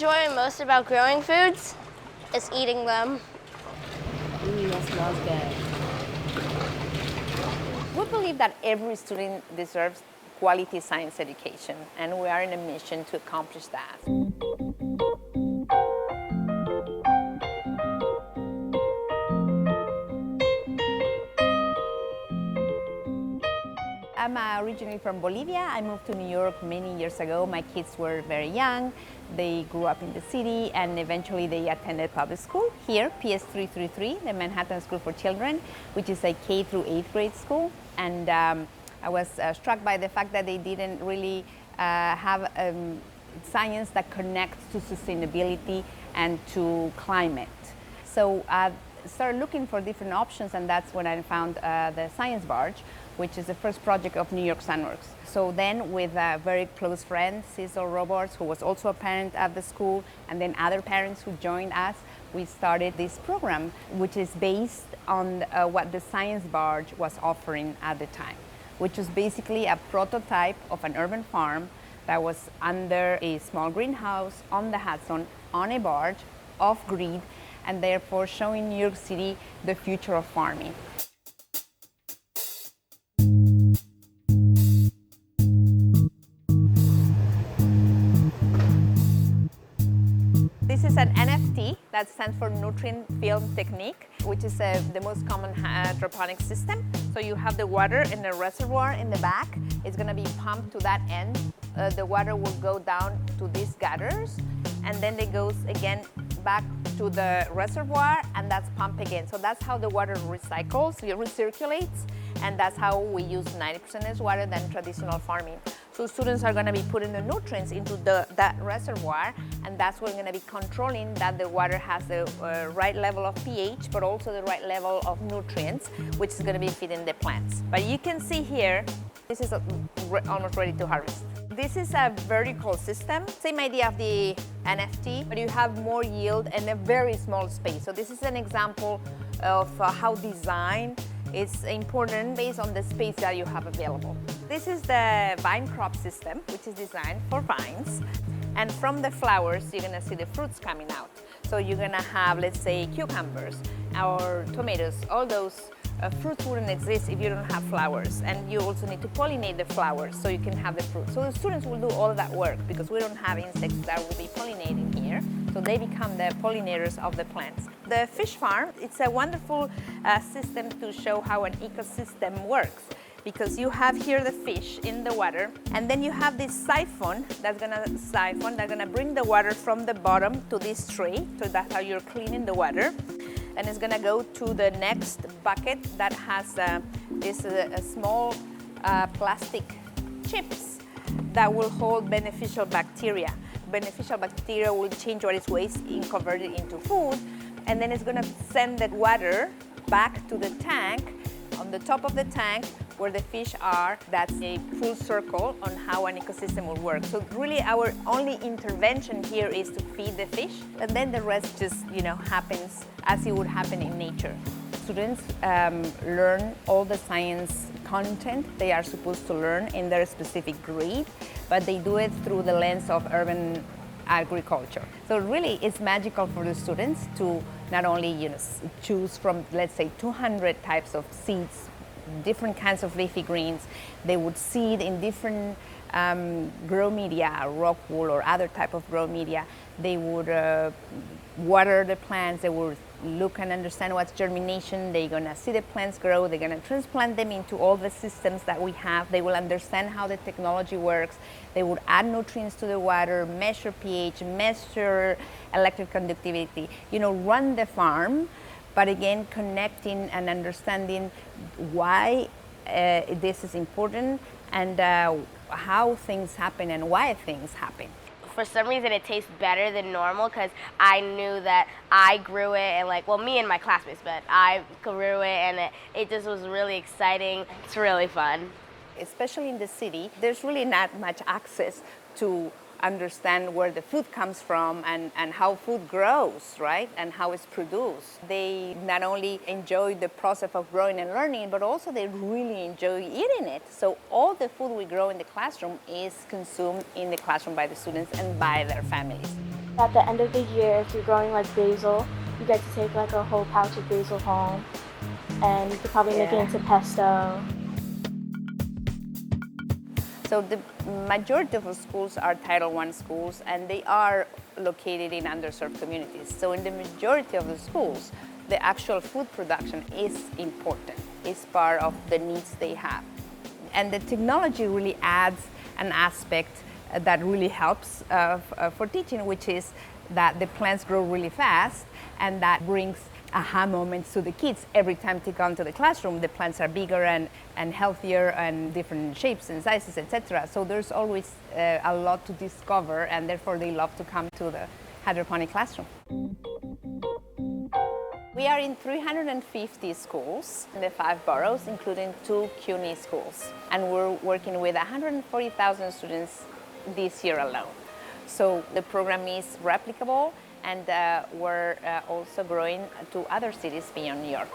enjoy most about growing foods is eating them. That smells good. We believe that every student deserves quality science education, and we are in a mission to accomplish that. I'm originally from Bolivia. I moved to New York many years ago. My kids were very young. They grew up in the city, and eventually they attended public school here, PS 333, the Manhattan School for Children, which is a K through 8th grade school. And I was struck by the fact that they didn't really have science that connects to sustainability and to climate. So I started looking for different options, and that's when I found the Science Barge, which is the first project of New York Sunworks. So then with a very close friend, Cecil Roberts, who was also a parent at the school, and then other parents who joined us, we started this program, which is based on what the Science Barge was offering at the time, which was basically a prototype of an urban farm that was under a small greenhouse on the Hudson, on a barge, off-grid, and therefore showing New York City the future of farming. This is an NFT that stands for Nutrient Film Technique, which is the most common hydroponic system. So you have the water in a reservoir in the back. It's going to be pumped to that end. The water will go down to these gutters, and then it goes again back to the reservoir, and that's pumped again. So that's how the water recycles, it recirculates, and that's how we use 90% less water than traditional farming. So students are going to be putting the nutrients into that reservoir, and that's what we're going to be controlling that the water has the right level of pH, but also the right level of nutrients, which is going to be feeding the plants. But you can see here, this is almost ready to harvest. This is a vertical system, same idea of the NFT, but you have more yield in a very small space. So this is an example of how design is important based on the space that you have available. This is the vine crop system, which is designed for vines. And from the flowers, you're gonna see the fruits coming out. So you're gonna have, let's say, cucumbers or tomatoes. All those fruits wouldn't exist if you don't have flowers. And you also need to pollinate the flowers so you can have the fruit. So the students will do all that work because we don't have insects that will be pollinating here. So they become the pollinators of the plants. The fish farm, it's a wonderful system to show how an ecosystem works, because you have here the fish in the water, and then you have this siphon that's gonna bring the water from the bottom to this tray. So that's how you're cleaning the water. And it's gonna go to the next bucket that has this small plastic chips that will hold beneficial bacteria. Beneficial bacteria will change what is waste and convert it into food, and then it's gonna send that water back to the tank. On the top of the tank where the fish are, that's a full circle on how an ecosystem will work. So really our only intervention here is to feed the fish, and then the rest just, happens as it would happen in nature. Students learn all the science content they are supposed to learn in their specific grade, but they do it through the lens of urban agriculture. So really it's magical for the students to not only choose from, let's say, 200 types of seeds, different kinds of leafy greens. They would seed in different grow media, rock wool or other type of grow media. They would water the plants. They would look and understand what's germination. They're gonna see the plants grow. They're gonna transplant them into all the systems that we have. They will understand how the technology works. They would add nutrients to the water, measure pH, measure electric conductivity, run the farm, but again, connecting and understanding why this is important and how things happen and why things happen. For some reason it tastes better than normal because I knew that I grew it and me and my classmates, but I grew it and it just was really exciting. It's really fun. Especially in the city, there's really not much access to understand where the food comes from and how food grows, right? And how it's produced. They not only enjoy the process of growing and learning, but also they really enjoy eating it. So all the food we grow in the classroom is consumed in the classroom by the students and by their families. At the end of the year, if you're growing like basil, you get to take like a whole pouch of basil home, and you could probably make it into pesto. So the majority of the schools are Title I schools, and they are located in underserved communities. So in the majority of the schools, the actual food production is important. It's part of the needs they have. And the technology really adds an aspect that really helps for teaching, which is that the plants grow really fast, and that brings aha moments to the kids. Every time they come to the classroom, the plants are bigger and healthier and different shapes and sizes, etc. So there's always a lot to discover, and therefore they love to come to the hydroponic classroom. We are in 350 schools in the 5 boroughs, including 2 CUNY schools. And we're working with 140,000 students this year alone. So the program is replicable, and we're also growing to other cities beyond New York.